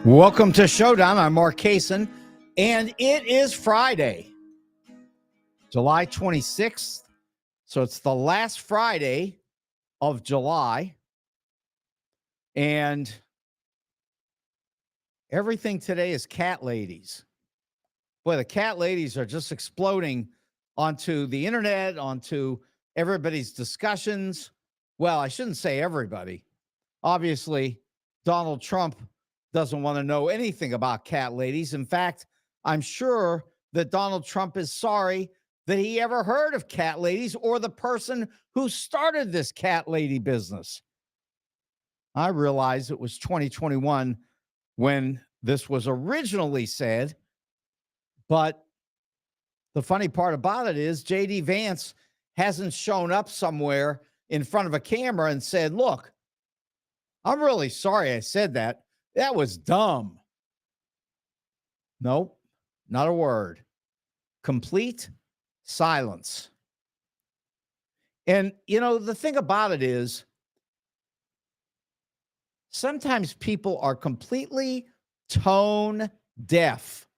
Welcome to Showdown. I'm Mark Kaysen, and it is Friday, July 26th. So it's the last Friday of July, and everything today is cat ladies. Boy, the cat ladies are just exploding onto the internet, onto everybody's discussions. Well, I shouldn't say everybody. Obviously, Donald Trump doesn't want to know anything about cat ladies. In fact, I'm sure that Donald Trump is sorry that he ever heard of cat ladies or the person who started this cat lady business. I realize it was 2021 when this was originally said, but the funny part about it is J.D. Vance hasn't shown up somewhere in front of a camera and said, look, I'm really sorry I said that. That was dumb. Nope, not a word. Complete silence. And, you know, the thing about it is sometimes people are completely tone deaf.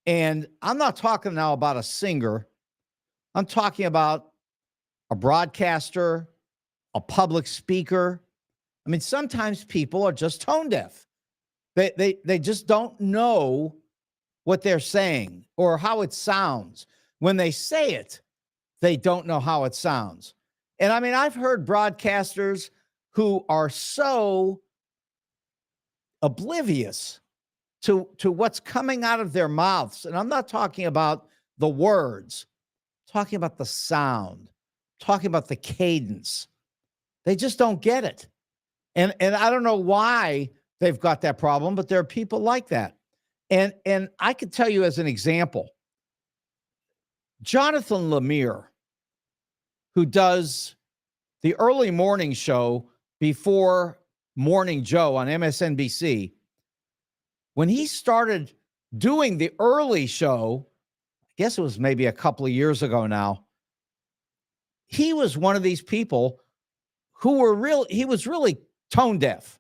And I'm not talking now about a singer. I'm talking about a broadcaster, a public speaker. I mean, sometimes people are just tone deaf. They just don't know what they're saying or how it sounds. When they say it, they don't know how it sounds. And I mean, I've heard broadcasters who are so oblivious to what's coming out of their mouths. And I'm not talking about the words, I'm talking about the sound, I'm talking about the cadence. They just don't get it. And I don't know why they've got that problem, but there are people like that. And I could tell you as an example, Jonathan Lemire, who does the early morning show before Morning Joe on MSNBC, when he started doing the early show, I guess it was maybe a couple of years ago now, he was one of these people who he was really tone deaf.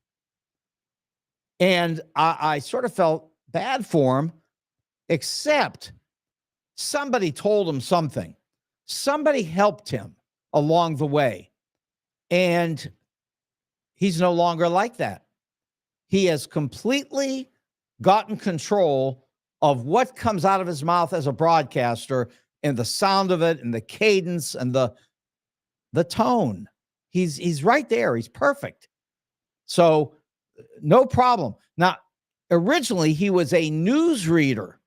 And I sort of felt bad for him, except somebody told him something. Somebody helped him along the way. And he's no longer like that. He has completely gotten control of what comes out of his mouth as a broadcaster and the sound of it and the cadence and the tone. He's right there. He's perfect. So no problem. Now, originally he was a news reader.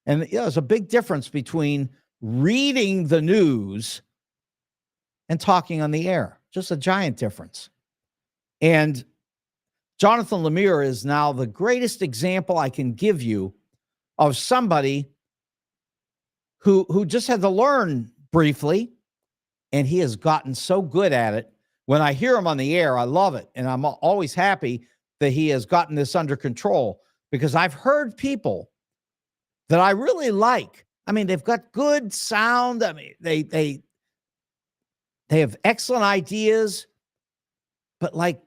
And there's a big difference between reading the news and talking on the air. Just a giant difference. And Jonathan Lemire is now the greatest example I can give you of somebody who just had to learn briefly, and he has gotten so good at it. When I hear him on the air, I love it. And I'm always happy that he has gotten this under control, because I've heard people that I really like. I mean, they've got good sound. I mean, they have excellent ideas, but like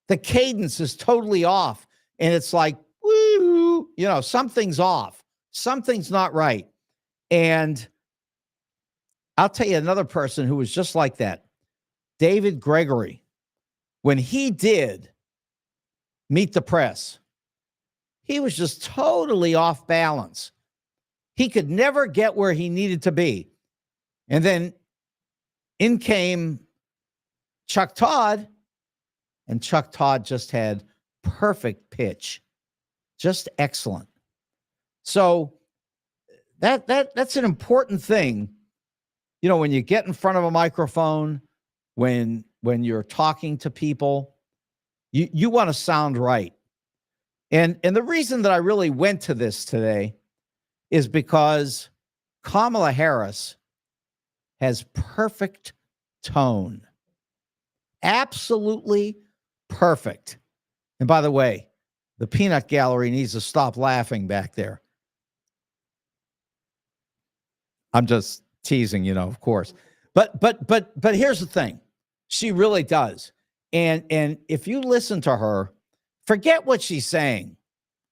the cadence is totally off. And it's like, woo, you know, something's off. Something's not right. And I'll tell you another person who was just like that. David Gregory, when he did Meet the Press, he was just totally off balance. He could never get where he needed to be. And then in came Chuck Todd, and Chuck Todd just had perfect pitch, just excellent. So that's an important thing. You know, when you get in front of a microphone, when you're talking to people, you want to sound right. And the reason that I really went to this today is because Kamala Harris has perfect tone. Absolutely perfect. And by the way, the peanut gallery needs to stop laughing back there. I'm just teasing, you know, of course. But here's the thing. She really does. And if you listen to her, Forget what she's saying.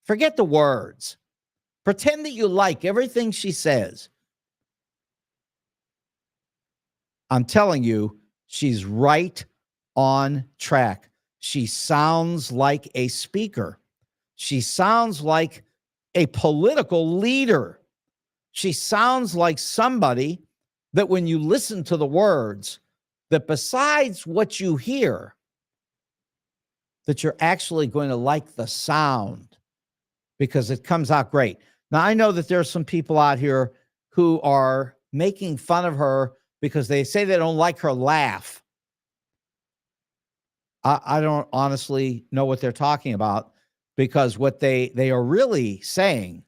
Forget the words. Pretend that you like everything she says. I'm telling you, she's right on track. She sounds like a speaker. She sounds like a political leader. She sounds like somebody that when you listen to the words, that besides what you hear, that you're actually going to like the sound because it comes out great. Now, I know that there are some people out here who are making fun of her because they say they don't like her laugh. I don't honestly know what they're talking about, because what they are really saying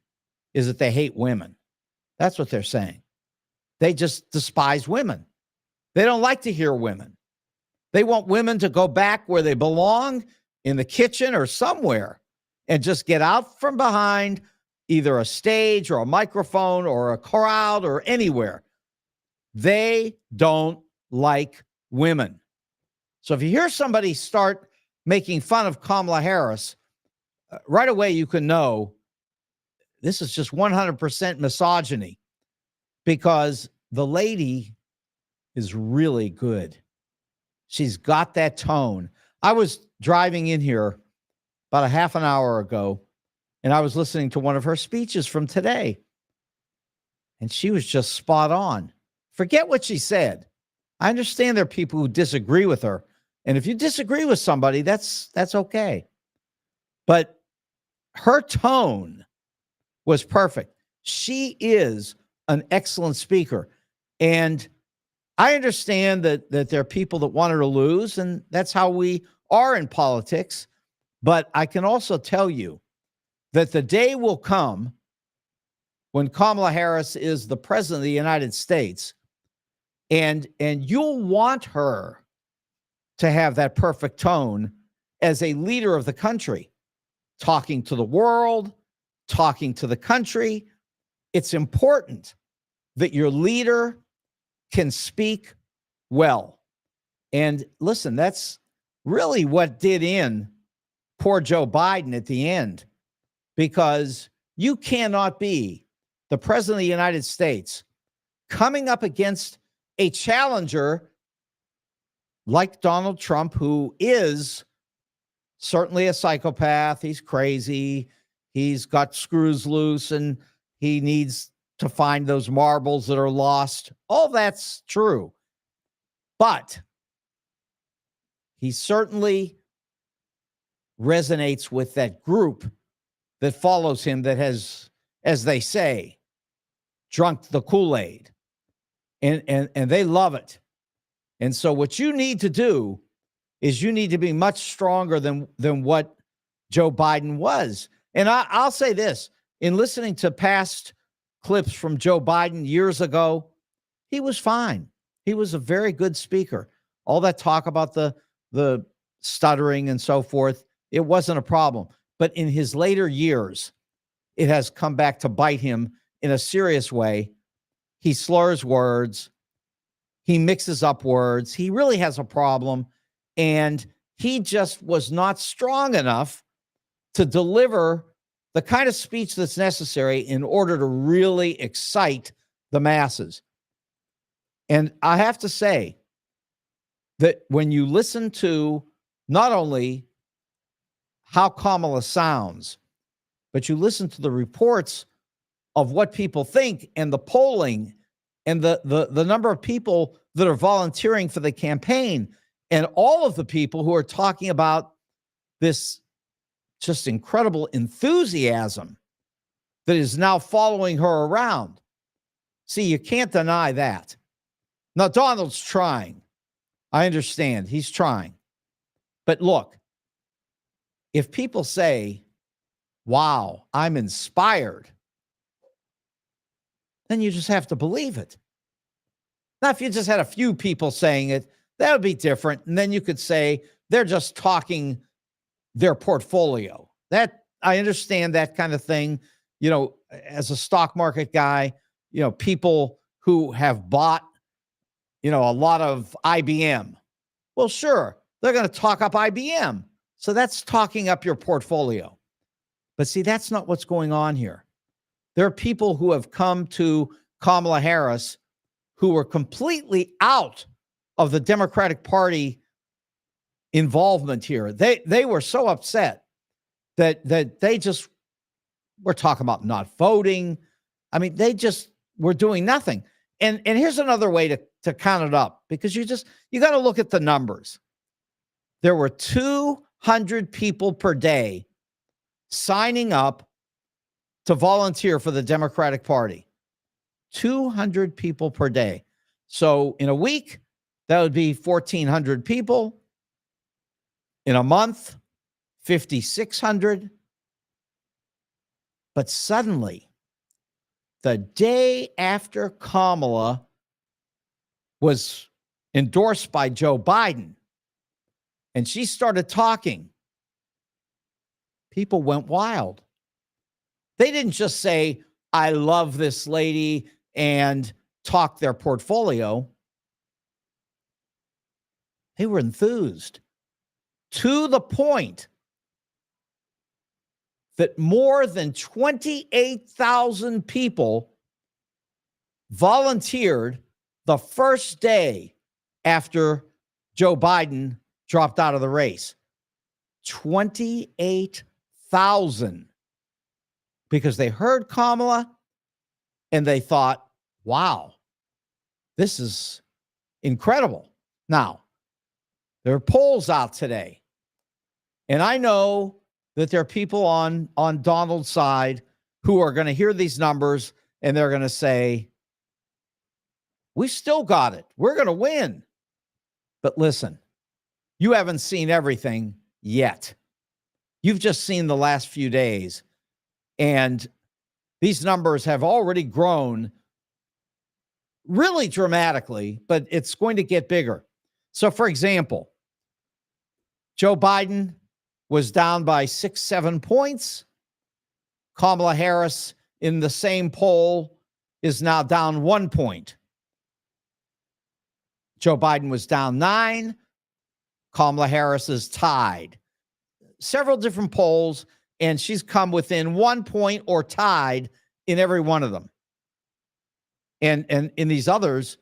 is that they hate women. That's what they're saying. They just despise women. They don't like to hear women. They want women to go back where they belong, in the kitchen or somewhere, and just get out from behind either a stage or a microphone or a crowd or anywhere. They don't like women. So if you hear somebody start making fun of Kamala Harris, right away you can know this is just 100% misogyny, because the lady is really good. She's got that tone. I was driving in here about a half an hour ago, and I was listening to one of her speeches from today, and she was just spot on. Forget what she said. I understand there are people who disagree with her, and if you disagree with somebody, that's okay. But her tone was perfect. She is an excellent speaker, and I understand that there are people that want her to lose, and that's how we are in politics. But I can also tell you that the day will come when Kamala Harris is the president of the United States, and you'll want her to have that perfect tone as a leader of the country, talking to the world, talking to the country. It's important that your leader can speak well. And listen, that's really what did in poor Joe Biden at the end, because you cannot be the president of the United States coming up against a challenger like Donald Trump, who is certainly a psychopath. He's crazy. He's got screws loose, and he needs to find those marbles that are lost. All that's true. But he certainly resonates with that group that follows him, that has, as they say, drunk the Kool-Aid. And they love it. And so what you need to do is you need to be much stronger than what Joe Biden was. And I'll say this, in listening to past clips from Joe Biden years ago, he was fine. He was a very good speaker. All that talk about the stuttering and so forth, it wasn't a problem. But in his later years, it has come back to bite him in a serious way. He slurs words. He mixes up words. He really has a problem. And he just was not strong enough to deliver the kind of speech that's necessary in order to really excite the masses. And I have to say that when you listen to not only how Kamala sounds, but you listen to the reports of what people think and the polling and the number of people that are volunteering for the campaign and all of the people who are talking about this just incredible enthusiasm that is now following her around. See, you can't deny that. Now, Donald's trying. I understand he's trying. But look, if people say, wow, I'm inspired, then you just have to believe it. Now, if you just had a few people saying it, that would be different. And then you could say they're just talking their portfolio. That, I understand that kind of thing. You know, as a stock market guy, you know, people who have bought, you know, a lot of IBM. Well, sure, they're going to talk up IBM. So that's talking up your portfolio. But see, that's not what's going on here. There are people who have come to Kamala Harris who were completely out of the Democratic Party involvement here. They were so upset that they just were talking about not voting. I mean, they just were doing nothing. And here's another way to count it up, because you got to look at the numbers. There were 200 people per day signing up to volunteer for the Democratic Party. 200 people per day. So in a week, that would be 1,400 people. In a month, 5,600. But suddenly, the day after Kamala was endorsed by Joe Biden, and she started talking, people went wild. They didn't just say, I love this lady, and talk their portfolio. They were enthused to the point that more than 28,000 people volunteered the first day after Joe Biden dropped out of the race. 28,000. Because they heard Kamala and they thought, wow, this is incredible. Now, there are polls out today. And I know that there are people on Donald's side who are going to hear these numbers and they're going to say, we still got it. We're going to win. But listen, you haven't seen everything yet. You've just seen the last few days. And these numbers have already grown really dramatically, but it's going to get bigger. So, for example, Joe Biden was down by 6-7 points. Kamala Harris in the same poll is now down 1 point. Joe Biden was down 9. Kamala Harris is tied. Several different polls, and she's come within 1 point or tied in every one of them. And in these others,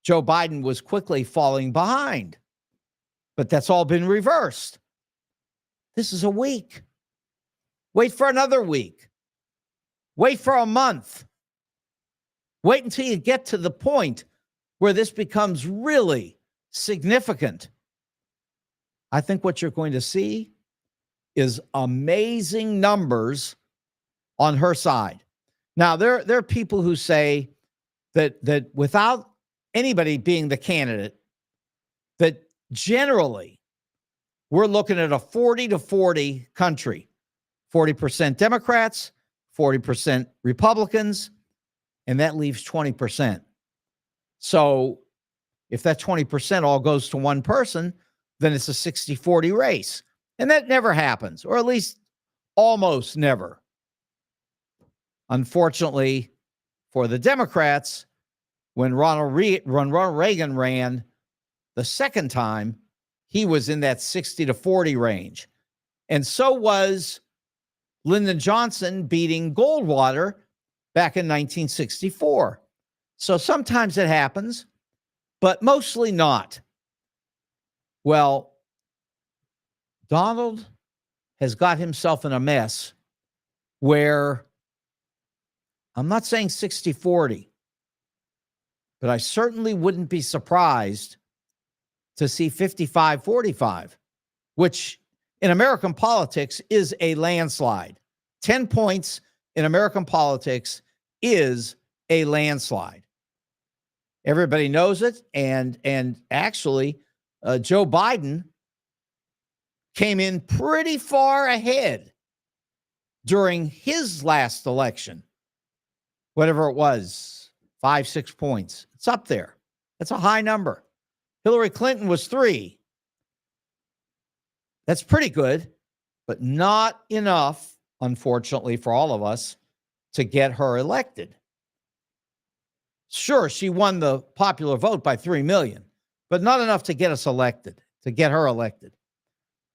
Joe Biden was quickly falling behind. But that's all been reversed. This is a week. Wait for another week. Wait for a month. Wait until you get to the point where this becomes really significant. I think what you're going to see is amazing numbers on her side. Now, there are people who say that without anybody being the candidate, that generally we're looking at a 40-40 country. 40% Democrats, 40% Republicans, and that leaves 20%. So if that 20% all goes to one person, then it's a 60-40 race. And that never happens, or at least almost never. Unfortunately for the Democrats, when Ronald Reagan ran the second time, he was in that 60-40 range. And so was Lyndon Johnson beating Goldwater back in 1964. So sometimes it happens, but mostly not. Well, Donald has got himself in a mess where I'm not saying 60-40, but I certainly wouldn't be surprised to see 55-45, which in American politics is a landslide. 10 points in American politics is a landslide. Everybody knows it. And actually, Joe Biden came in pretty far ahead during his last election. Whatever it was, 5-6 points. It's up there. That's a high number. Hillary Clinton was 3. That's pretty good, but not enough, unfortunately, for all of us to get her elected. Sure, she won the popular vote by 3 million, but not enough to get us elected, to get her elected.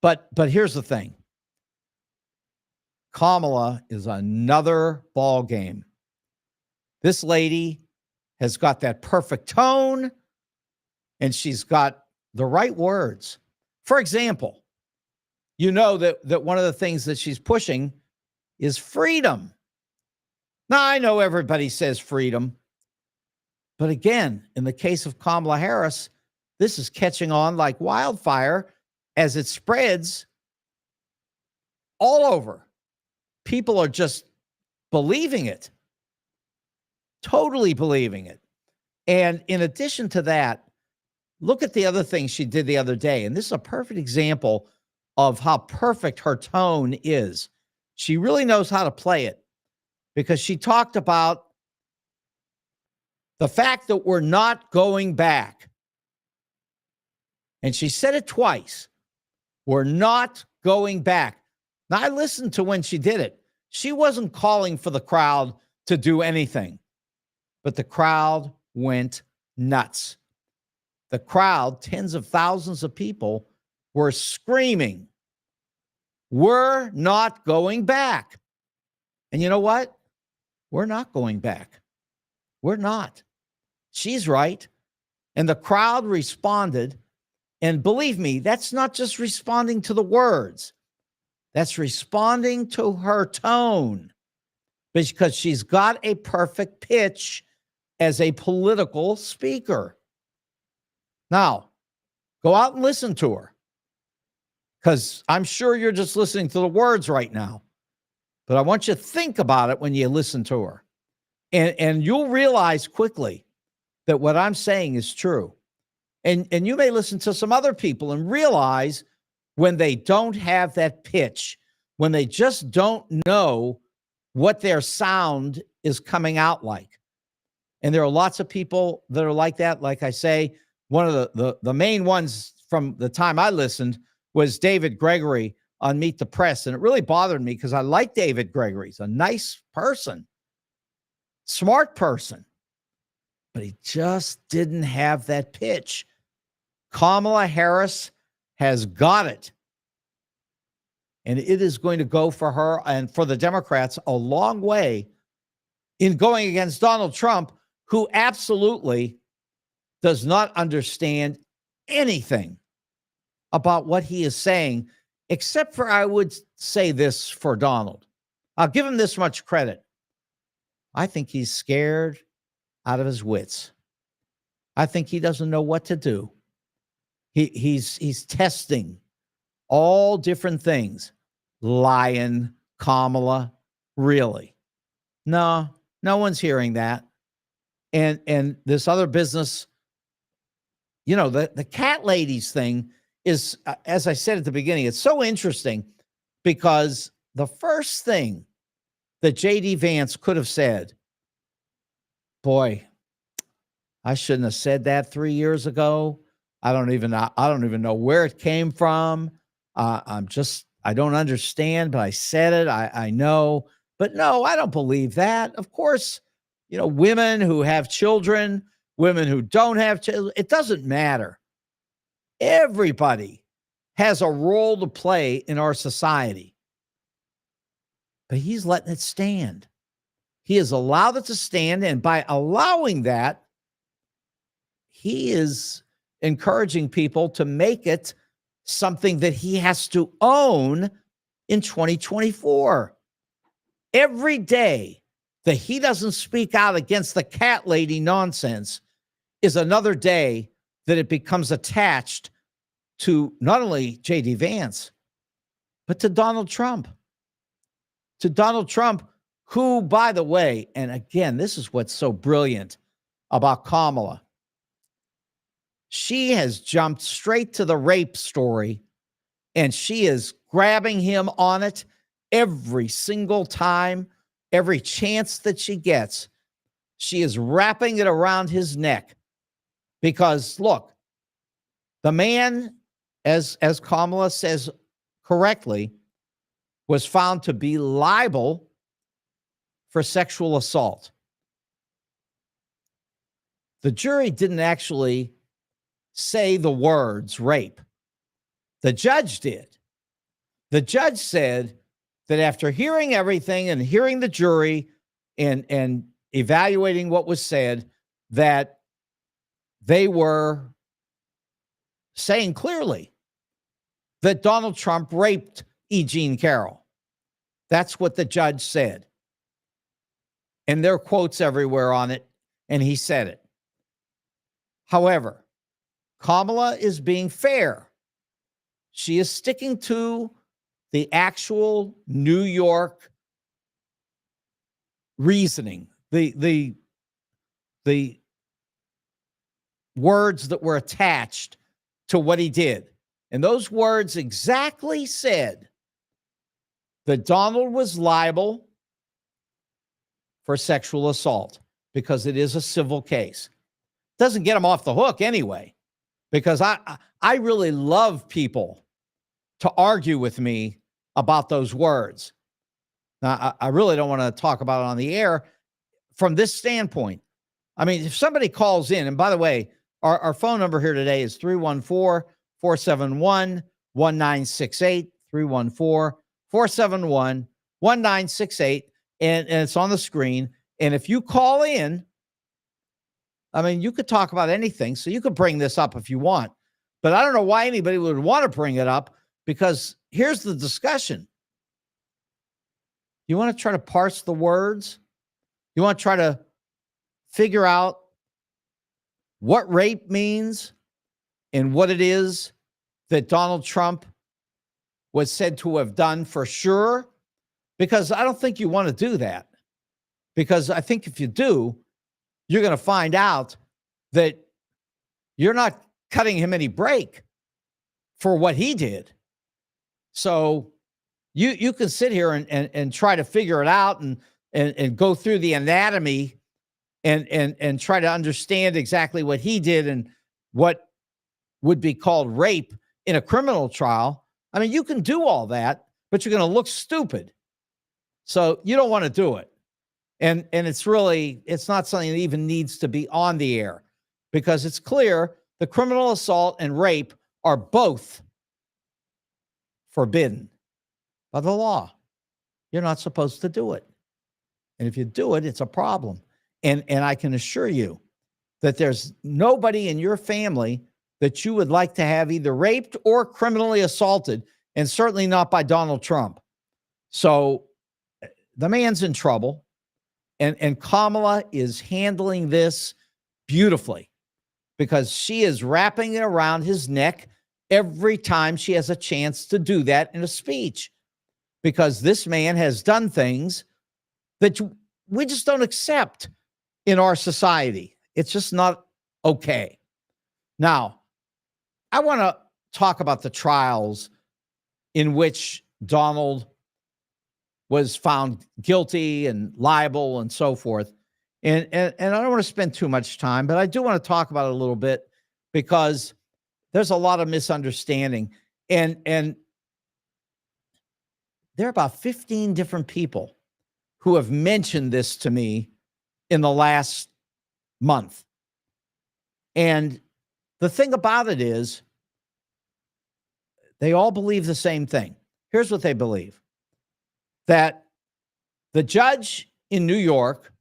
But here's the thing. Kamala is another ball game. This lady has got that perfect tone, and she's got the right words. For example, you know that one of the things that she's pushing is freedom. Now, I know everybody says freedom, but again, in the case of Kamala Harris, this is catching on like wildfire as it spreads all over. People are just believing it, totally believing it. And in addition to that, look at the other thing she did the other day. And this is a perfect example of how perfect her tone is. She really knows how to play it, because she talked about the fact that we're not going back. And she said it twice. We're not going back. Now, I listened to when she did it. She wasn't calling for the crowd to do anything, but the crowd went nuts. The crowd, tens of thousands of people, were screaming, "We're not going back." And you know what? We're not going back. We're not. She's right. And the crowd responded. And believe me, that's not just responding to the words. That's responding to her tone, because she's got a perfect pitch as a political speaker. Now, go out and listen to her, because I'm sure you're just listening to the words right now. But I want you to think about it when you listen to her. And you'll realize quickly that what I'm saying is true. And you may listen to some other people and realize when they don't have that pitch, when they just don't know what their sound is coming out like. And there are lots of people that are like that. Like I say, one of the main ones from the time I listened was David Gregory on Meet the Press. And it really bothered me because I like David Gregory. He's a nice person, smart person, but he just didn't have that pitch. Kamala Harris has got it. And it is going to go for her and for the Democrats a long way in going against Donald Trump, who absolutely does not understand anything about what he is saying, except for, I would say this for Donald. I'll give him this much credit. I think he's scared out of his wits. I think he doesn't know what to do. He's testing all different things. Lying, Kamala, really? No one's hearing that. And this other business, you know, the cat ladies thing is, as I said at the beginning, it's so interesting because the first thing that J.D. Vance could have said, boy, I shouldn't have said that 3 years ago. I don't even know where it came from. I don't understand, but I said it. I know, but no, I don't believe that. Of course, you know, women who have children, women who don't have children, it doesn't matter. Everybody has a role to play in our society, but he's letting it stand. He has allowed it to stand. And by allowing that, he is encouraging people to make it something that he has to own in 2024. Every day that he doesn't speak out against the cat lady nonsense is another day that it becomes attached to not only J.D. Vance, but to Donald Trump. To Donald Trump, who, by the way, and again, this is what's so brilliant about Kamala. She has jumped straight to the rape story, and she is grabbing him on it every single time, every chance that she gets. She is wrapping it around his neck because, look, the man, as Kamala says correctly, was found to be liable for sexual assault. The jury didn't actually say the words rape. The judge did. The judge said that after hearing everything and hearing the jury and evaluating what was said, that they were saying clearly that Donald Trump raped E. Jean Carroll. That's what the judge said. And there are quotes everywhere on it, and he said it. However, Kamala is being fair. She is sticking to the actual New York reasoning, the words that were attached to what he did. And those words exactly said that Donald was liable for sexual assault because it is a civil case. Doesn't get him off the hook anyway, because I really love people to argue with me about those words. Now, I really don't want to talk about it on the air from this standpoint. I mean, if somebody calls in, and by the way, our phone number here today is 314-471-1968, 314-471-1968, and it's on the screen. And if you call in, I mean, you could talk about anything, so you could bring this up if you want. But I don't know why anybody would want to bring it up, because here's the discussion. You want to try to parse the words? You want to try to figure out what rape means and what it is that Donald Trump was said to have done for sure? Because I don't think you want to do that. Because I think if you do, you're going to find out that you're not cutting him any break for what he did. So you can sit here and try to figure it out and go through the anatomy and try to understand exactly what he did and what would be called rape in a criminal trial. I mean, you can do all that, but you're going to look stupid. So you don't want to do it. And it's not something that even needs to be on the air, because it's clear the criminal assault and rape are both forbidden by the law. You're not supposed to do it. And if you do it, it's a problem. And I can assure you that there's nobody in your family that you would like to have either raped or criminally assaulted, and certainly not by Donald Trump. So the man's in trouble, and Kamala is handling this beautifully, because she is wrapping it around his neck every time she has a chance to do that in a speech, because this man has done things that we just don't accept in our society. It's just not okay. Now, I want to talk about the trials in which Donald was found guilty and liable and so forth. And I don't want to spend too much time, but I do want to talk about it a little bit, because there's a lot of misunderstanding. And there are about 15 different people who have mentioned this to me in the last month. And the thing about it is, they all believe the same thing. Here's what they believe: that the judge in New York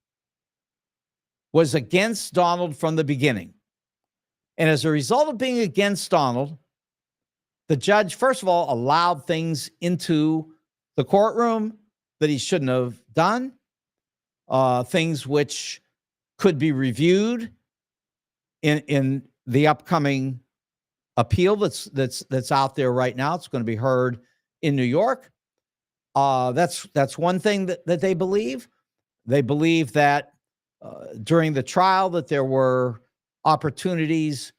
was against Donald from the beginning. And as a result of being against Donald, the judge, first of all, allowed things into the courtroom that he shouldn't have done, things which could be reviewed in the upcoming appeal that's out there right now. It's going to be heard in New York. That's one thing that they believe. They believe that during the trial that there were opportunities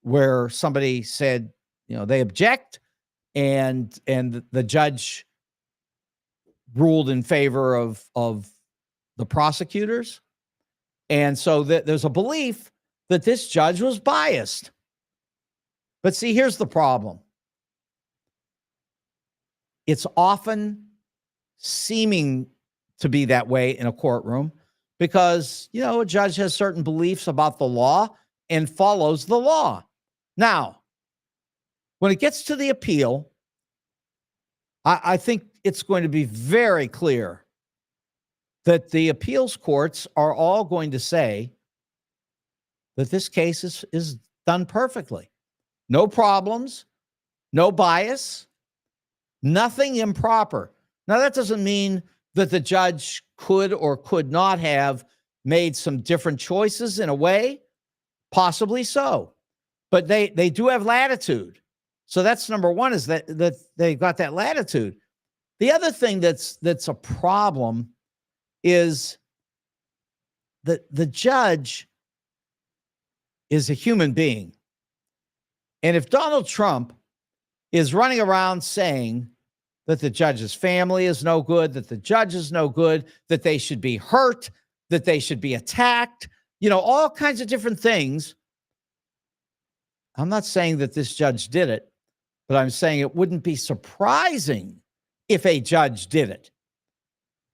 where somebody said, they object, and the judge ruled in favor of the prosecutors. And so there's a belief that this judge was biased. But see, here's the problem. It's often seeming to be that way in a courtroom because, a judge has certain beliefs about the law and follows the law. Now, when it gets to the appeal, I think it's going to be very clear that the appeals courts are all going to say that this case is done perfectly. No problems, no bias, nothing improper. Now, that doesn't mean that the judge could or could not have made some different choices in a way, possibly so. But they do have latitude. So that's number one, is that they've got that latitude. The other thing that's a problem is that the judge is a human being. And if Donald Trump is running around saying that the judge's family is no good, that the judge is no good, that they should be hurt, that they should be attacked, all kinds of different things. I'm not saying that this judge did it, but I'm saying it wouldn't be surprising if a judge did it.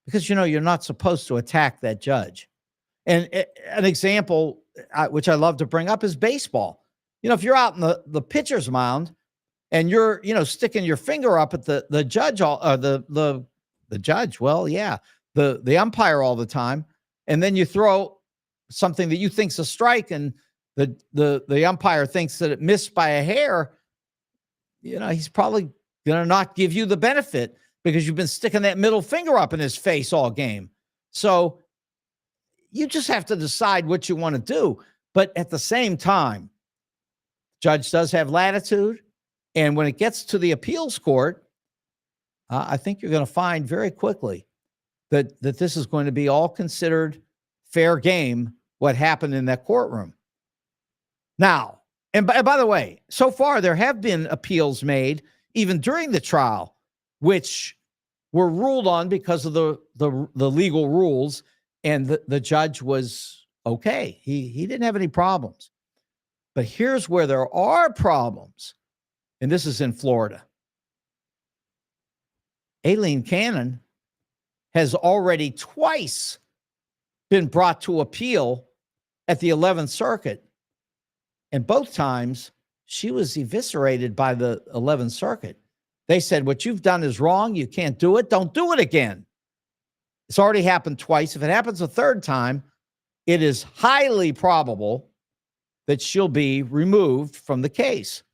Because, you're not supposed to attack that judge. And an example, which I love to bring up, is baseball. If you're out in the pitcher's mound and you're, sticking your finger up at the judge, the judge, well, yeah, the umpire all the time, and then you throw something that you think's a strike, and the umpire thinks that it missed by a hair, he's probably going to not give you the benefit because you've been sticking that middle finger up in his face all game. So you just have to decide what you want to do. But at the same time, judge does have latitude. And when it gets to the appeals court, I think you're going to find very quickly that this is going to be all considered fair game, what happened in that courtroom. Now, and by the way, so far there have been appeals made even during the trial, which were ruled on because of the legal rules, and the judge was okay. He didn't have any problems. But here's where there are problems, and this is in Florida. Aileen Cannon has already twice been brought to appeal at the 11th Circuit, and both times she was eviscerated by the 11th Circuit. They said, what you've done is wrong. You can't do it. Don't do it again. It's already happened twice. If it happens a third time, it is highly probable that she'll be removed from the case.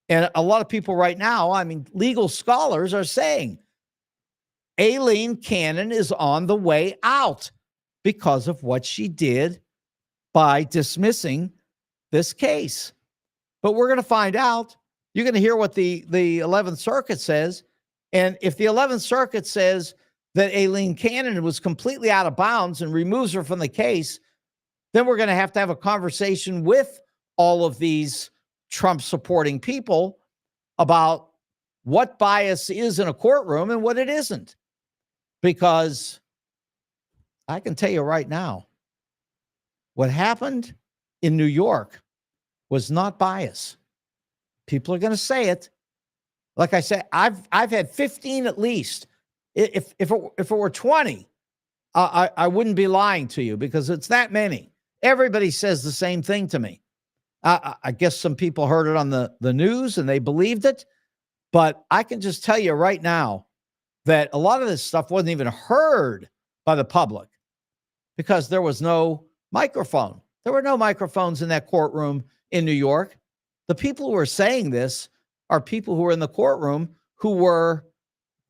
And a lot of people right now, legal scholars are saying Aileen Cannon is on the way out because of what she did by dismissing this case. But we're going to find out. You're going to hear what the 11th Circuit says. And if the 11th Circuit says that Aileen Cannon was completely out of bounds and removes her from the case, then we're going to have a conversation with all of these Trump-supporting people about what bias is in a courtroom and what it isn't. Because I can tell you right now, what happened in New York was not bias. People are going to say it. Like I said, I've had 15 at least. If it were 20, I wouldn't be lying to you, because it's that many. Everybody says the same thing to me. I guess some people heard it on the news and they believed it. But I can just tell you right now that a lot of this stuff wasn't even heard by the public because there was no microphone. There were no microphones in that courtroom in New York. The people who are saying this are people who were in the courtroom who were,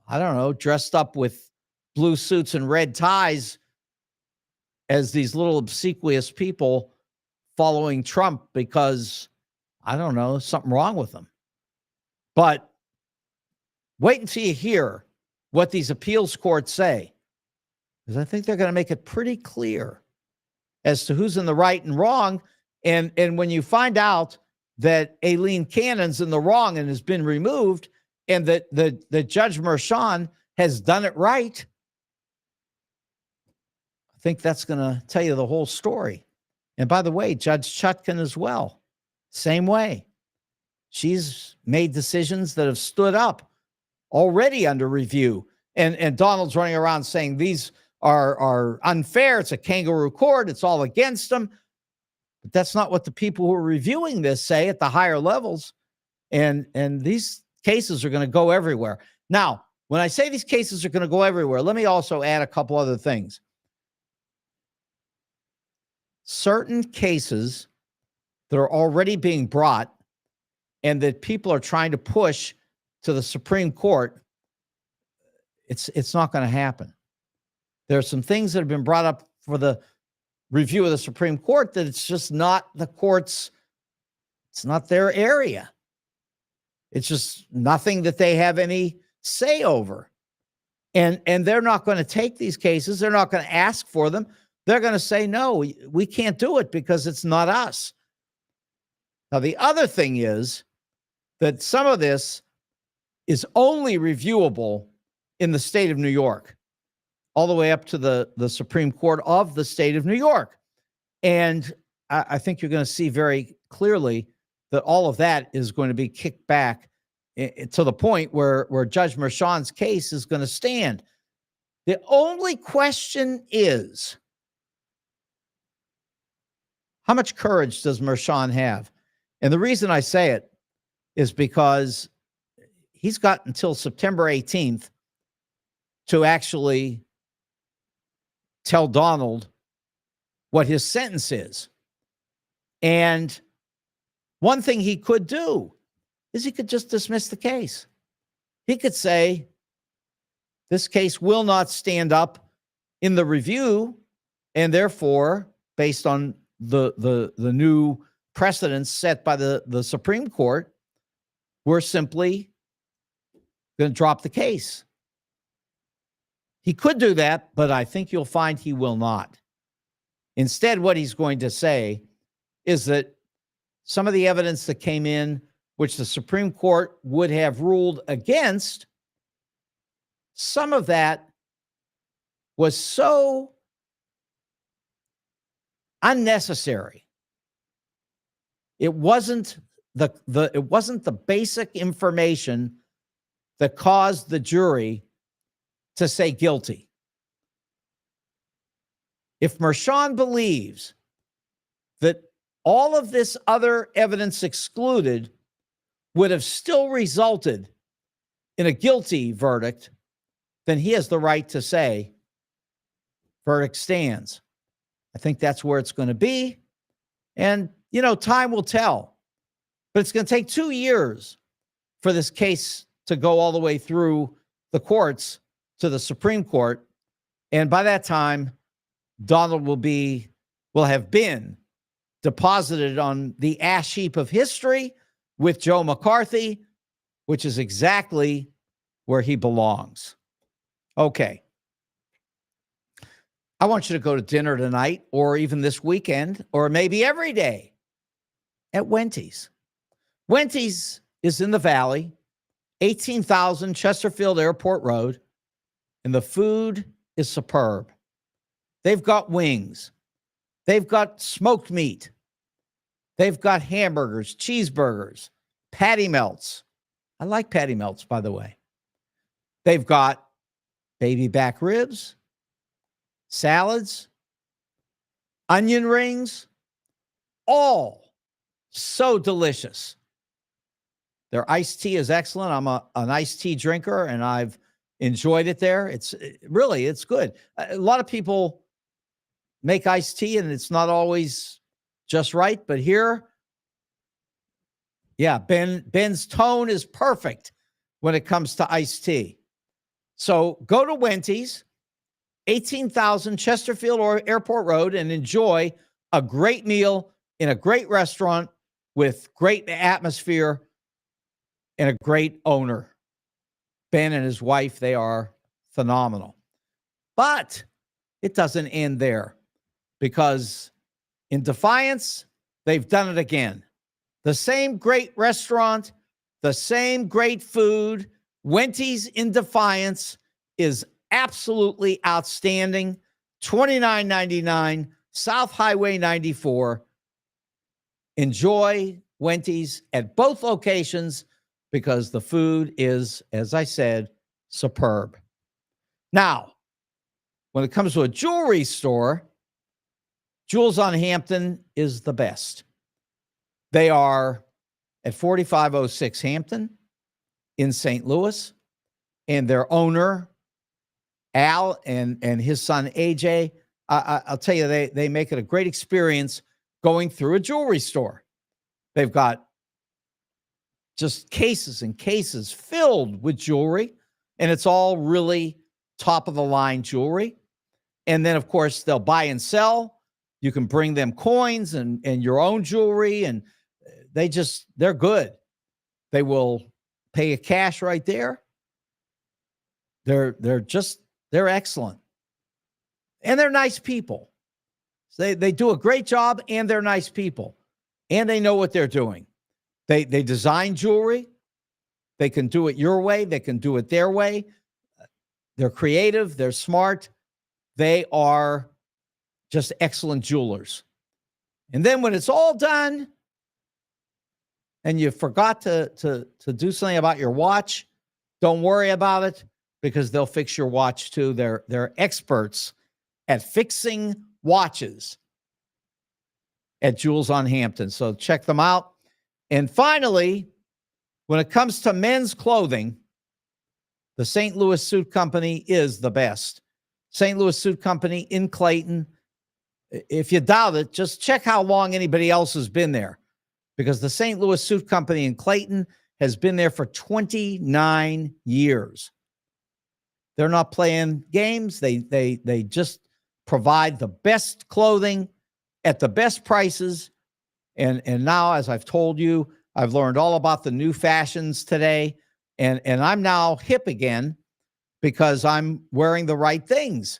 I don't know, dressed up with blue suits and red ties as these little obsequious people following Trump because, I don't know, something wrong with them. But wait until you hear what these appeals courts say, because I think they're going to make it pretty clear as to who's in the right and wrong. And when you find out that Aileen Cannon's in the wrong and has been removed, and that the Judge Merchan has done it right, I think that's going to tell you the whole story. And by the way, Judge Chutkan as well, same way. She's made decisions that have stood up already under review. And Donald's running around saying these are unfair. It's a kangaroo court. It's all against them. But that's not what the people who are reviewing this say at the higher levels. And these cases are going to go everywhere. Now, When I say these cases are going to go everywhere, let me also add a couple other things. Certain cases that are already being brought and that people are trying to push to the Supreme Court, it's not going to happen. There are some things that have been brought up for the review of the Supreme Court that it's just not the court's, it's not their area. It's just nothing that they have any say over. And they're not going to take these cases. They're not going to ask for them. They're going to say, no, we can't do it because it's not us. Now, the other thing is that some of this is only reviewable in the state of New York, all the way up to the Supreme Court of the state of New York. And I think you're going to see very clearly that all of that is going to be kicked back to the point where Judge Merchan's case is going to stand. The only question is, how much courage does Merchan have? And the reason I say it is because he's got until September 18th to actually tell Donald what his sentence is. And one thing he could do is he could just dismiss the case. He could say, this case will not stand up in the review, and therefore, based on the new precedents set by the Supreme Court, we're simply going to drop the case. He could do that, but I think you'll find he will not. Instead, what he's going to say is that some of the evidence that came in, which the Supreme Court would have ruled against, some of that was so unnecessary. It wasn't the basic information that caused the jury to say guilty. If Merchan believes that all of this other evidence excluded would have still resulted in a guilty verdict, then he has the right to say, verdict stands. I think that's where it's going to be. And, time will tell. But it's going to take 2 years for this case to go all the way through the courts to the Supreme Court. And by that time, Donald will have been deposited on the ash heap of history with Joe McCarthy, which is exactly where he belongs. Okay. I want you to go to dinner tonight, or even this weekend, or maybe every day at Wendy's. Wendy's is in the Valley, 18,000 Chesterfield Airport Road, and the food is superb. They've got wings. They've got smoked meat. They've got hamburgers, cheeseburgers, patty melts. I like patty melts, by the way. They've got baby back ribs, salads, onion rings, all so delicious. Their iced tea is excellent. I'm an iced tea drinker, and I've enjoyed it there. It's good. A lot of people make iced tea, and it's not always just right. But here, yeah, Ben's tone is perfect when it comes to iced tea. So go to Wendy's, 18,000 Chesterfield Airport Road, and enjoy a great meal in a great restaurant with great atmosphere and a great owner. Ben and his wife, they are phenomenal. But it doesn't end there, because in Defiance, they've done it again. The same great restaurant, the same great food. Wendy's in Defiance is absolutely outstanding. $29.99, South Highway 94. Enjoy Wendy's at both locations, because the food is, as I said, superb. Now, when it comes to a jewelry store, Jewels on Hampton is the best. They are at 4506 Hampton in St. Louis. and their owner, Al, and his son, AJ, I'll tell you, they make it a great experience going through a jewelry store. They've got just cases and cases filled with jewelry, and it's all really top of the line jewelry. And then, of course, they'll buy and sell. You can bring them coins and your own jewelry, and they're good. They will pay you cash right there. They're excellent. And they're nice people. So they do a great job, and they're nice people. And they know what they're doing. They design jewelry. They can do it your way. They can do it their way. They're creative. They're smart. They are just excellent jewelers. And then when it's all done and you forgot to do something about your watch, don't worry about it, because they'll fix your watch too. They're experts at fixing watches at Jewels on Hampton. So check them out. And finally, when it comes to men's clothing, the St. Louis Suit Company is the best. St. Louis Suit Company in Clayton. If you doubt it, just check how long anybody else has been there, because the St. Louis Suit Company in Clayton has been there for 29 years. They're not playing games. They just provide the best clothing at the best prices. And now, as I've told you, I've learned all about the new fashions today. And I'm now hip again because I'm wearing the right things.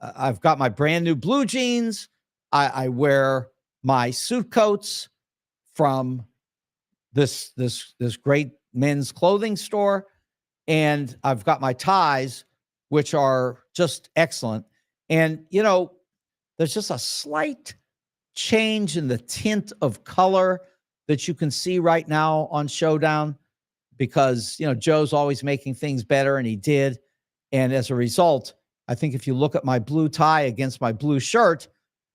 I've got my brand new blue jeans. I wear my suit coats from this great men's clothing store. And I've got my ties, which are just excellent. And, you know, there's just a slight change in the tint of color that you can see right now on Showdown, because, you know, Joe's always making things better, and he did. And as a result, I think if you look at my blue tie against my blue shirt,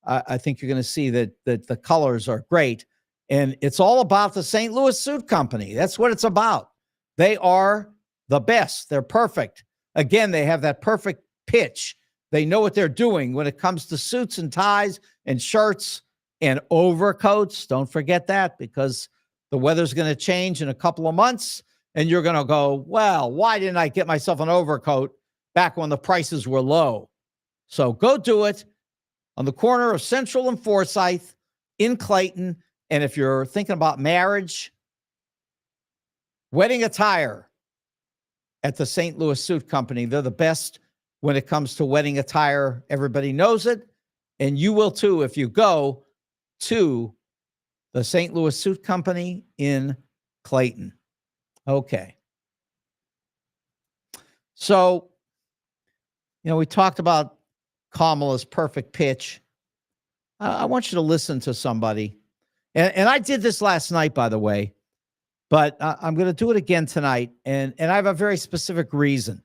I think you're going to see that the colors are great. And it's all about the St. Louis Suit Company. That's what it's about. They are the best. They're perfect. Again, they have that perfect pitch. They know what they're doing when it comes to suits and ties and shirts and overcoats. Don't forget that, because the weather's going to change in a couple of months, and you're going to go, well, why didn't I get myself an overcoat back when the prices were low? So go do it on the corner of Central and Forsyth in Clayton. And if you're thinking about marriage, wedding attire at the St. Louis Suit Company, they're the best when it comes to wedding attire. Everybody knows it, and you will too if you go to the St. Louis Suit Company in Clayton. Okay. So, you know, we talked about Kamala's perfect pitch. I want you to listen to somebody. And I did this last night, by the way, but I'm going to do it again tonight. And I have a very specific reason.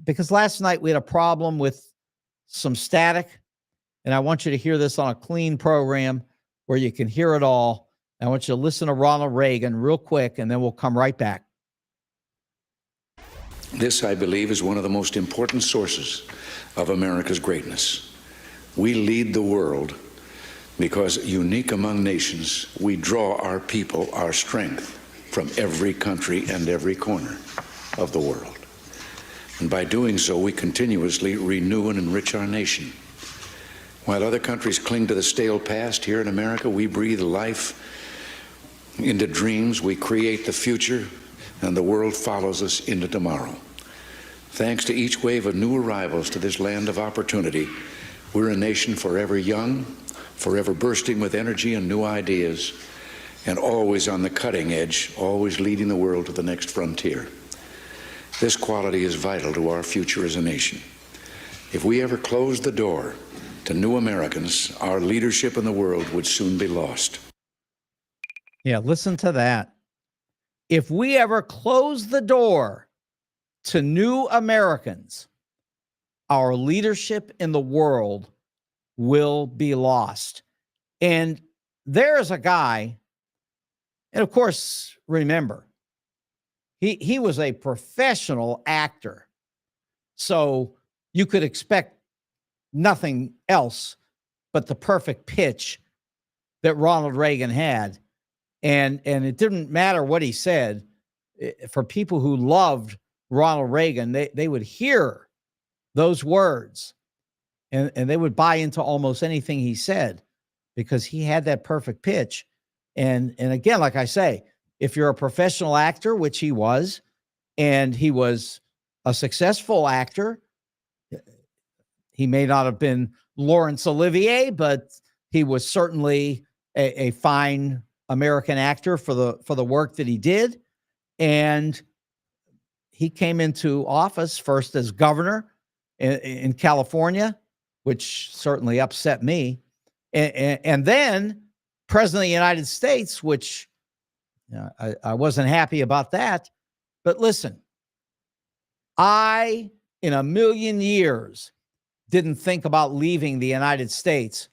Because last night we had a problem with some static. And I want you to hear this on a clean program where you can hear it all. I want you to listen to Ronald Reagan real quick, and then we'll come right back. This, I believe, is one of the most important sources of America's greatness. We lead the world because, unique among nations, we draw our people, our strength, from every country and every corner of the world. And by doing so, we continuously renew and enrich our nation. While other countries cling to the stale past, here in America, we breathe life into dreams, we create the future, and the world follows us into tomorrow. Thanks to each wave of new arrivals to this land of opportunity, we're a nation forever young, forever bursting with energy and new ideas, and always on the cutting edge, always leading the world to the next frontier. This quality is vital to our future as a nation. If we ever close the door to new Americans, our leadership in the world would soon be lost. Yeah, listen to that. If we ever close the door to new Americans, our leadership in the world will be lost. And there's a guy, and of course, remember, He was a professional actor. So you could expect nothing else but the perfect pitch that Ronald Reagan had. And it didn't matter what he said. For people who loved Ronald Reagan, they would hear those words and they would buy into almost anything he said because he had that perfect pitch. And again, like I say, if you're a professional actor, which he was, and he was a successful actor, he may not have been Laurence Olivier, but he was certainly a fine American actor for the work that he did. And he came into office first as governor in California, which certainly upset me. And then president of the United States, which I wasn't happy about that. But listen, I, in a million years, didn't think about leaving the United States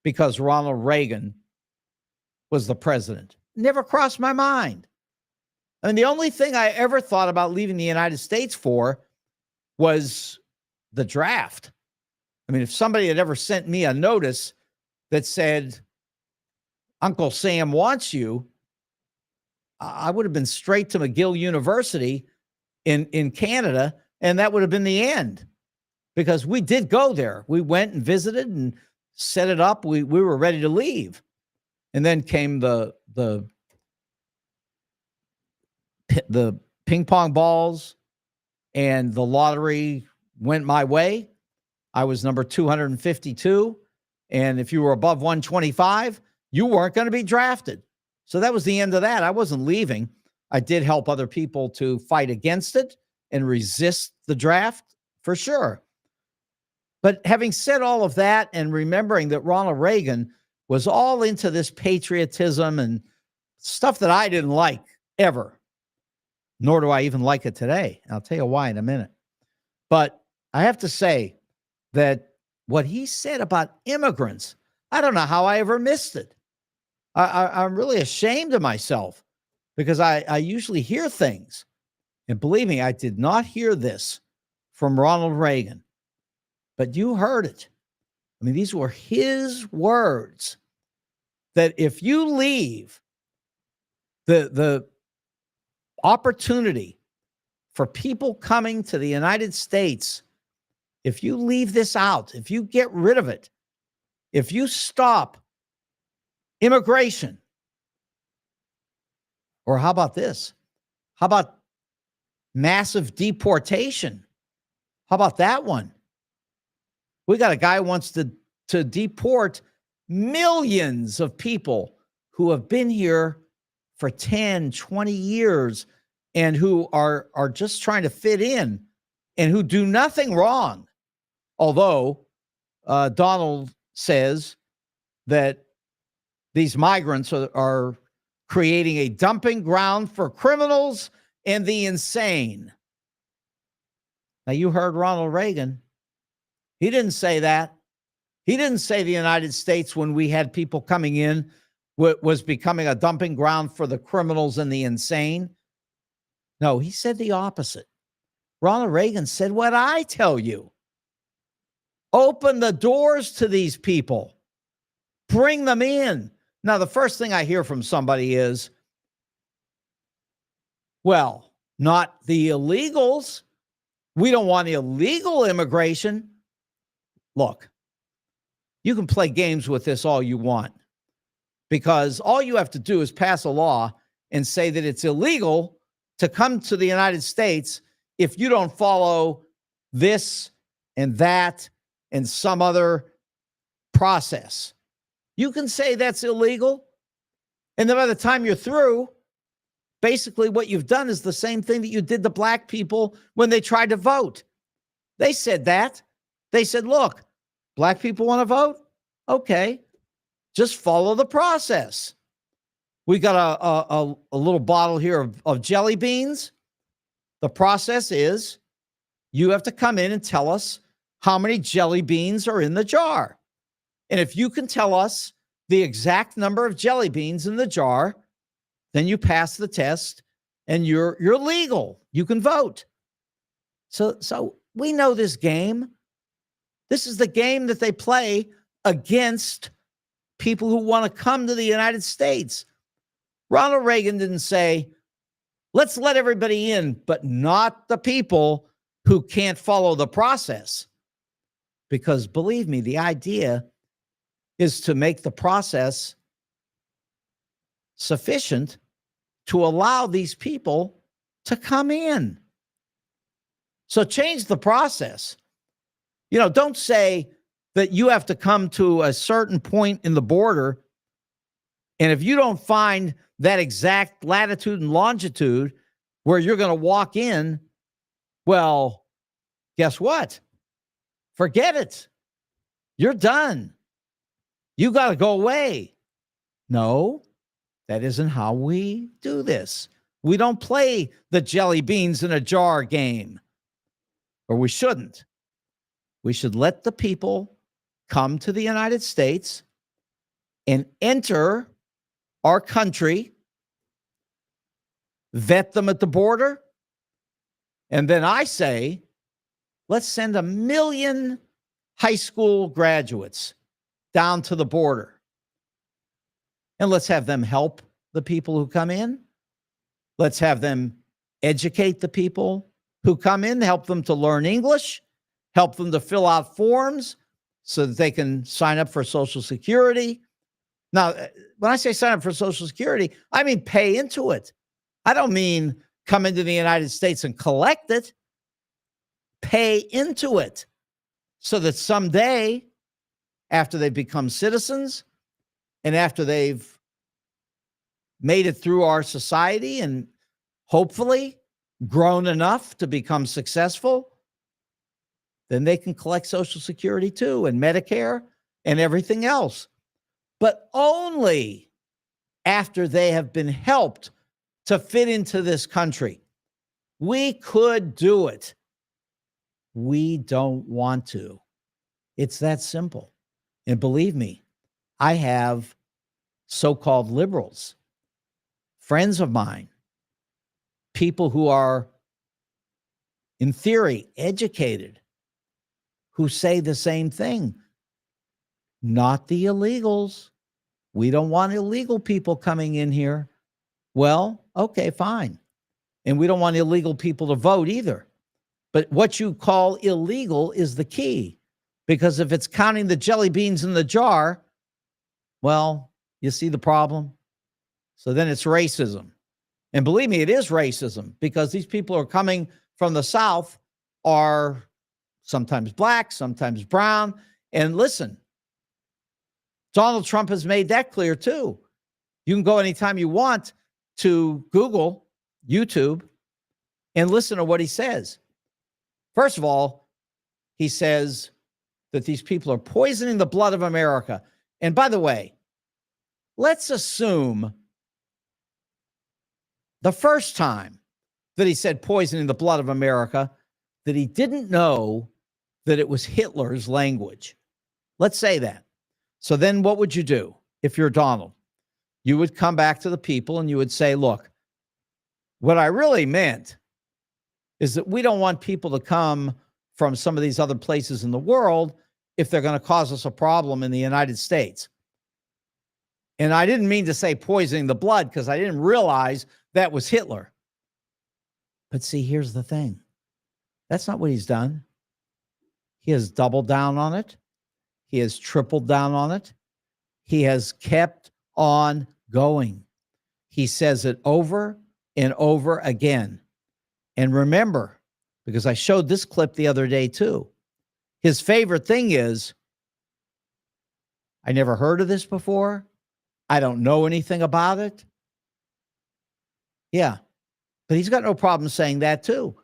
because Ronald Reagan was the president. Never crossed my mind. I mean, the only thing I ever thought about leaving the United States for was the draft. I mean, if somebody had ever sent me a notice that said, Uncle Sam wants you, I would have been straight to McGill University in Canada, and that would have been the end. Because we did go there. We went and visited and set it up. We were ready to leave. And then came the ping pong balls, and the lottery went my way. I was number 252. And if you were above 125, you weren't going to be drafted. So that was the end of that. I wasn't leaving. I did help other people to fight against it and resist the draft for sure. But having said all of that and remembering that Ronald Reagan was all into this patriotism and stuff that I didn't like ever, nor do I even like it today. I'll tell you why in a minute. But I have to say that what he said about immigrants, I don't know how I ever missed it. I'm really ashamed of myself because I usually hear things. And believe me, I did not hear this from Ronald Reagan. But you heard it. I mean, these were his words that if you leave the opportunity for people coming to the United States, if you leave this out, if you get rid of it, if you stop immigration, or how about this? How about massive deportation? How about that one? We got a guy who wants to deport millions of people who have been here for 10, 20 years and who are just trying to fit in and who do nothing wrong. Although Donald says that these migrants are creating a dumping ground for criminals and the insane. Now, you heard Ronald Reagan. He didn't say that. He didn't say the United States, when we had people coming in, was becoming a dumping ground for the criminals and the insane. No, he said the opposite. Ronald Reagan said what I tell you. Open the doors to these people. Bring them in. Now, the first thing I hear from somebody is, well, not the illegals. We don't want illegal immigration. Look, you can play games with this all you want, because all you have to do is pass a law and say that it's illegal to come to the United States if you don't follow this and that and some other process. You can say that's illegal, and then by the time you're through, basically what you've done is the same thing that you did to black people when they tried to vote. They said that. They said, look, black people want to vote? Okay, just follow the process. We got a little bottle here of jelly beans. The process is you have to come in and tell us how many jelly beans are in the jar. And if you can tell us the exact number of jelly beans in the jar, then you pass the test and you're legal. You can vote. So we know this game. This is the game that they play against people who want to come to the United States. Ronald Reagan didn't say, let's let everybody in, but not the people who can't follow the process. Because believe me, the idea is to make the process sufficient to allow these people to come in. So change the process. Don't say that you have to come to a certain point in the border, and if you don't find that exact latitude and longitude where you're going to walk in, well, guess what? Forget it. You're done. You got to go away. No, that isn't how we do this. We don't play the jelly beans in a jar game, or we shouldn't. We should let the people come to the United States and enter our country, vet them at the border, and then I say, let's send 1 million high school graduates down to the border. And let's have them help the people who come in. Let's have them educate the people who come in, help them to learn English, help them to fill out forms so that they can sign up for Social Security. Now, when I say sign up for Social Security, I mean pay into it. I don't mean come into the United States and collect it. Pay into it so that someday, after they become citizens and after they've made it through our society and hopefully grown enough to become successful, then they can collect Social Security too, and Medicare and everything else. But only after they have been helped to fit into this country. We could do it. We don't want to. It's that simple. And believe me, I have so-called liberals, friends of mine, people who are, in theory, educated, who say the same thing. Not the illegals. We don't want illegal people coming in here. Well, okay, fine. And we don't want illegal people to vote either. But what you call illegal is the key. Because if it's counting the jelly beans in the jar, well, you see the problem? So then it's racism. And believe me, it is racism, because these people who are coming from the South are sometimes black, sometimes brown. And listen, Donald Trump has made that clear too. You can go anytime you want to Google, YouTube, and listen to what he says. First of all, he says that these people are poisoning the blood of America. And by the way, let's assume the first time that he said poisoning the blood of America, that he didn't know that it was Hitler's language. Let's say that. So then what would you do if you're Donald? You would come back to the people and you would say, look, what I really meant is that we don't want people to come from some of these other places in the world if they're going to cause us a problem in the United States. And I didn't mean to say poisoning the blood, because I didn't realize that was Hitler. But see, here's the thing. That's not what he's done. He has doubled down on it. He has tripled down on it. He has kept on going. He says it over and over again. And remember, because I showed this clip the other day too, his favorite thing is, I never heard of this before. I don't know anything about it. Yeah, but he's got no problem saying that too.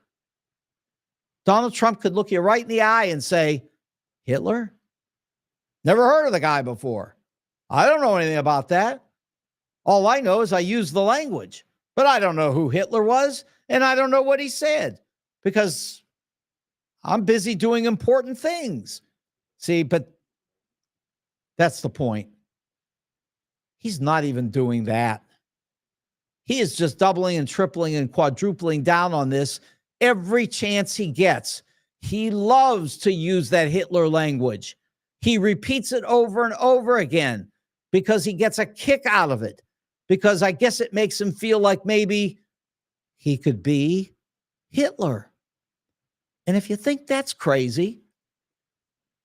Donald Trump could look you right in the eye and say, Hitler? Never heard of the guy before. I don't know anything about that. All I know is I use the language, but I don't know who Hitler was, and I don't know what he said, because I'm busy doing important things. See, but that's the point. He's not even doing that. he is just doubling and tripling and quadrupling down on this every chance he gets. He loves to use that Hitler language. He repeats it over and over again because he gets a kick out of it, because I guess it makes him feel like maybe he could be Hitler. And if you think that's crazy,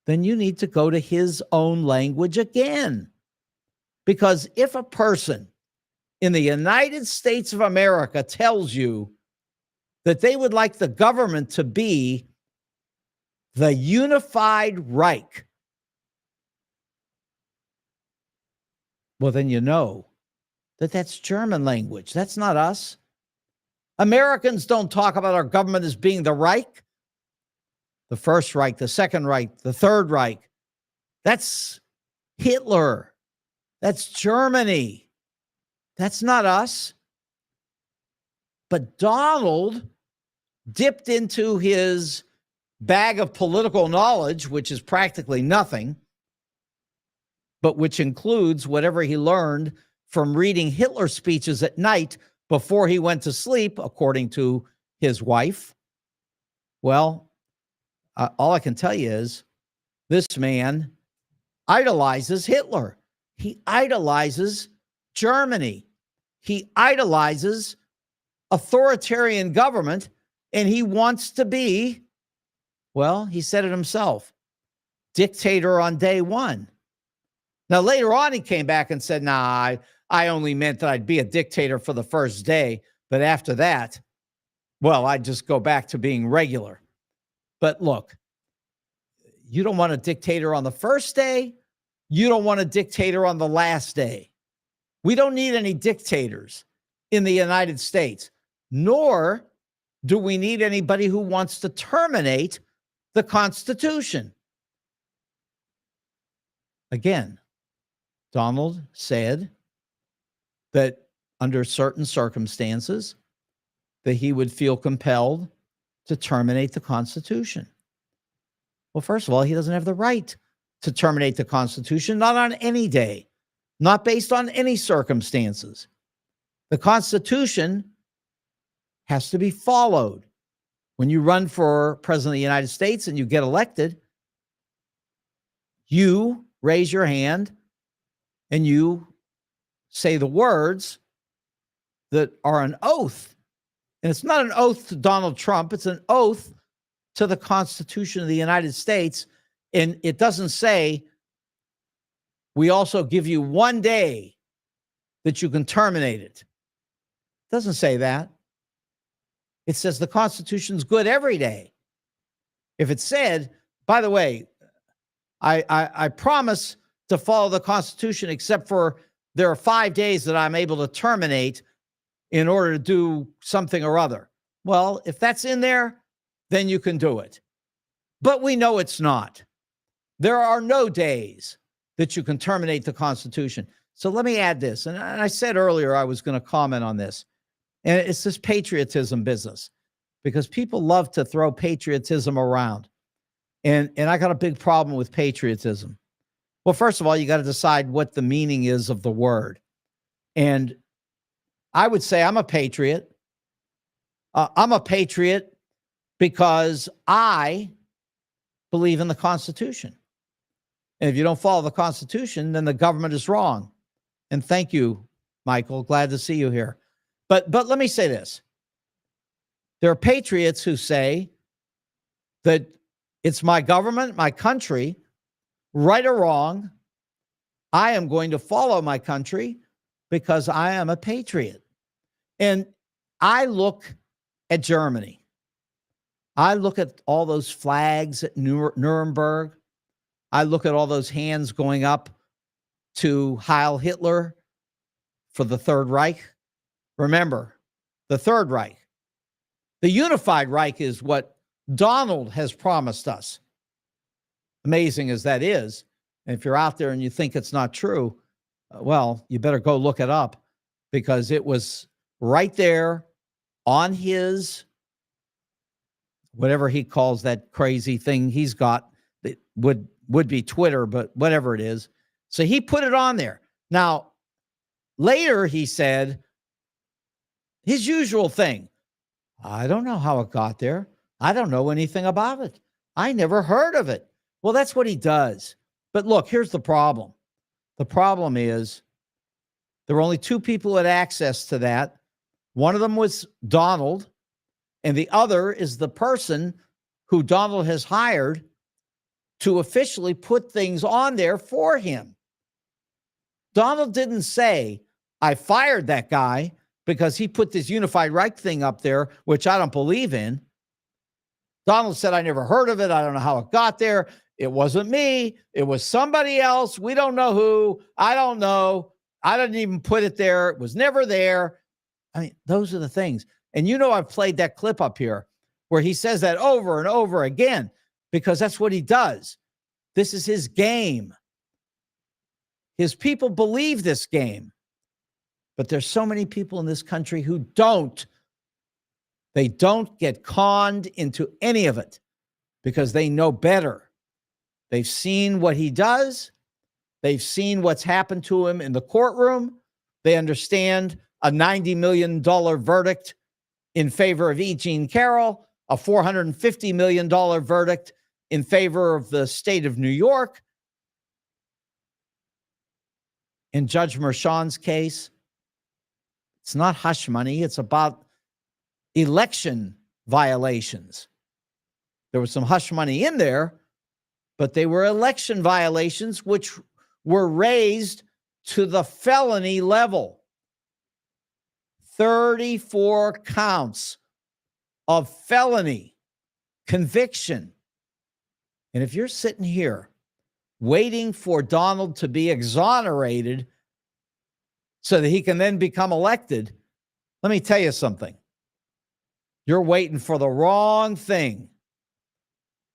then you need to go to his own language again. Because if a person in the United States of America tells you that they would like the government to be the unified Reich, well, then you know that that's German language. That's not us. Americans don't talk about our government as being the Reich. The First Reich, the Second Reich, the Third Reich. That's Hitler. That's Germany. That's not us. But Donald dipped into his bag of political knowledge, which is practically nothing, but which includes whatever he learned from reading Hitler speeches at night before he went to sleep, according to his wife. Well, all I can tell you is this man idolizes Hitler. He idolizes Germany. He idolizes authoritarian government, and he wants to be, well, he said it himself, dictator on day one. Now, later on, he came back and said, nah, I only meant that I'd be a dictator for the first day, but after that, well, I'd just go back to being regular. But look, you don't want a dictator on the first day. You don't want a dictator on the last day. We don't need any dictators in the United States, nor do we need anybody who wants to terminate the Constitution. Again, Donald said that under certain circumstances that he would feel compelled to terminate the Constitution. Well, first of all, he doesn't have the right to terminate the Constitution, not on any day, not based on any circumstances. The Constitution has to be followed. When you run for president of the United States and you get elected, you raise your hand and you say the words that are an oath. And it's not an oath to Donald Trump. It's an oath to the Constitution of the United States. And it doesn't say, we also give you 1 day that you can terminate it. It doesn't say that. It says the Constitution's good every day. If it said, by the way, I promise to follow the Constitution, except for there are 5 days that I'm able to terminate in order to do something or other. Well, if that's in there, then you can do it. But we know it's not. There are no days that you can terminate the Constitution. So let me add this. And I said earlier I was going to comment on this. And it's this patriotism business, because people love to throw patriotism around. And I got a big problem with patriotism. Well, first of all, you got to decide what the meaning is of the word. And I would say I'm a patriot. I'm a patriot because I believe in the Constitution. And if you don't follow the Constitution, then the government is wrong. And thank you, Michael. Glad to see you here. But let me say this. There are patriots who say that it's my government, my country, right or wrong. I am going to follow my country because I am a patriot. And I look at Germany. I look at all those flags at Nuremberg. I look at all those hands going up to Heil Hitler for the Third Reich. Remember, the Third Reich. The unified Reich is what Donald has promised us. Amazing as that is. And if you're out there and you think it's not true, well, you better go look it up, because it was right there on his, whatever he calls that crazy thing he's got, that would be Twitter, but whatever it is. So he put it on there. Now, later he said His usual thing. I don't know how it got there. I don't know anything about it. I never heard of it. Well, that's what he does. But look, here's the problem. The problem is there were only two people who had access to that. One of them was Donald, and the other is the person who Donald has hired to officially put things on there for him. Donald didn't say, I fired that guy because he put this Unified Reich thing up there, which I don't believe in. Donald said, I never heard of it. I don't know how it got there. It wasn't me. It was somebody else. We don't know who. I don't know. I didn't even put it there. It was never there. I mean, those are the things. And you know, I've played that clip up here where he says that over and over again because that's what he does. This is his game. His people believe this game. But there's so many people in this country who don't. They don't get conned into any of it because they know better. They've seen what he does. They've seen what's happened to him in the courtroom. They understand a $90 million verdict in favor of E. Jean Carroll, a $450 million verdict in favor of the state of New York. In Judge Merchan's case, it's not hush money. It's about election violations. There was some hush money in there, but they were election violations which were raised to the felony level. 34 counts of felony conviction. And if you're sitting here waiting for Donald to be exonerated so that he can then become elected, let me tell you something. You're waiting for the wrong thing.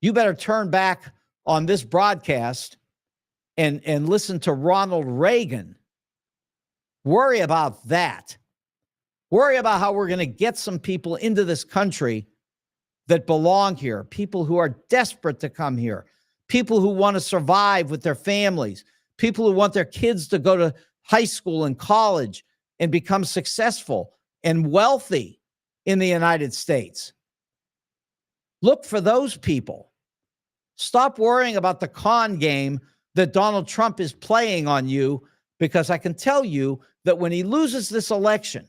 You better turn back on this broadcast and listen to Ronald Reagan. Worry about that. Worry about how we're going to get some people into this country that belong here, people who are desperate to come here, people who want to survive with their families, people who want their kids to go to high school and college and become successful and wealthy in the United States. Look for those people. Stop worrying about the con game that Donald Trump is playing on you, because I can tell you that when he loses this election,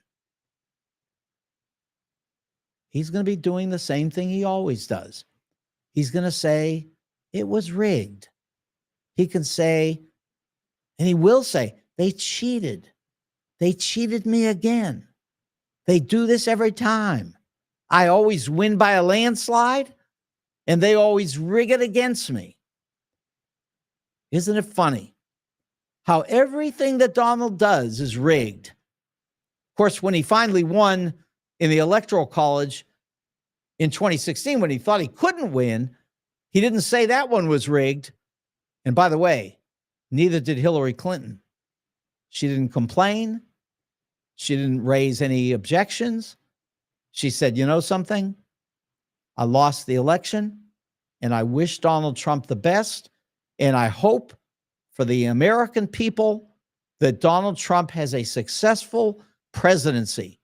he's going to be doing the same thing he always does. He's going to say, it was rigged. He can say, and he will say, they cheated. They cheated me again. They do this every time. I always win by a landslide, and they always rig it against me. Isn't it funny how everything that Donald does is rigged? Of course, when he finally won in the Electoral College in 2016, when he thought he couldn't win, he didn't say that one was rigged. And by the way, neither did Hillary Clinton. She didn't complain. She didn't raise any objections. She said, you know something? I lost the election, and I wish Donald Trump the best, and I hope for the American people that Donald Trump has a successful presidency.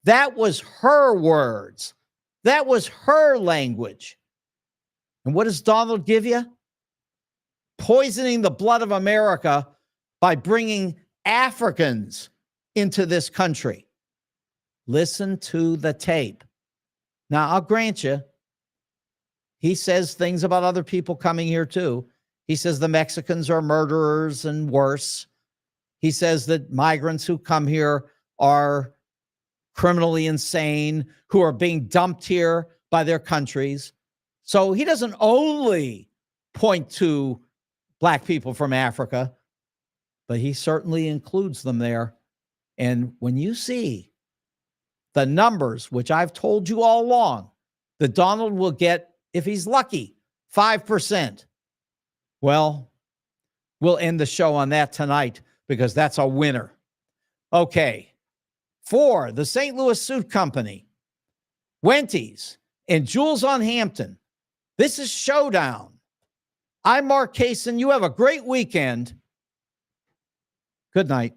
That was her words. That was her language. And what does Donald give you? Poisoning the blood of America by bringing Africans into this country. Listen to the tape. Now, I'll grant you, he says things about other people coming here too. He says the Mexicans are murderers and worse. He says that migrants who come here are criminally insane, who are being dumped here by their countries. So he doesn't only point to black people from Africa, but he certainly includes them there. And when you see the numbers, which I've told you all along, that Donald will get, if he's lucky, 5%. Well, we'll end the show on that tonight because that's a winner. Okay. For the St. Louis Suit Company, Wenty's, and Jules on Hampton, this is Showdown. I'm Mark Kaysen. You have a great weekend. Good night.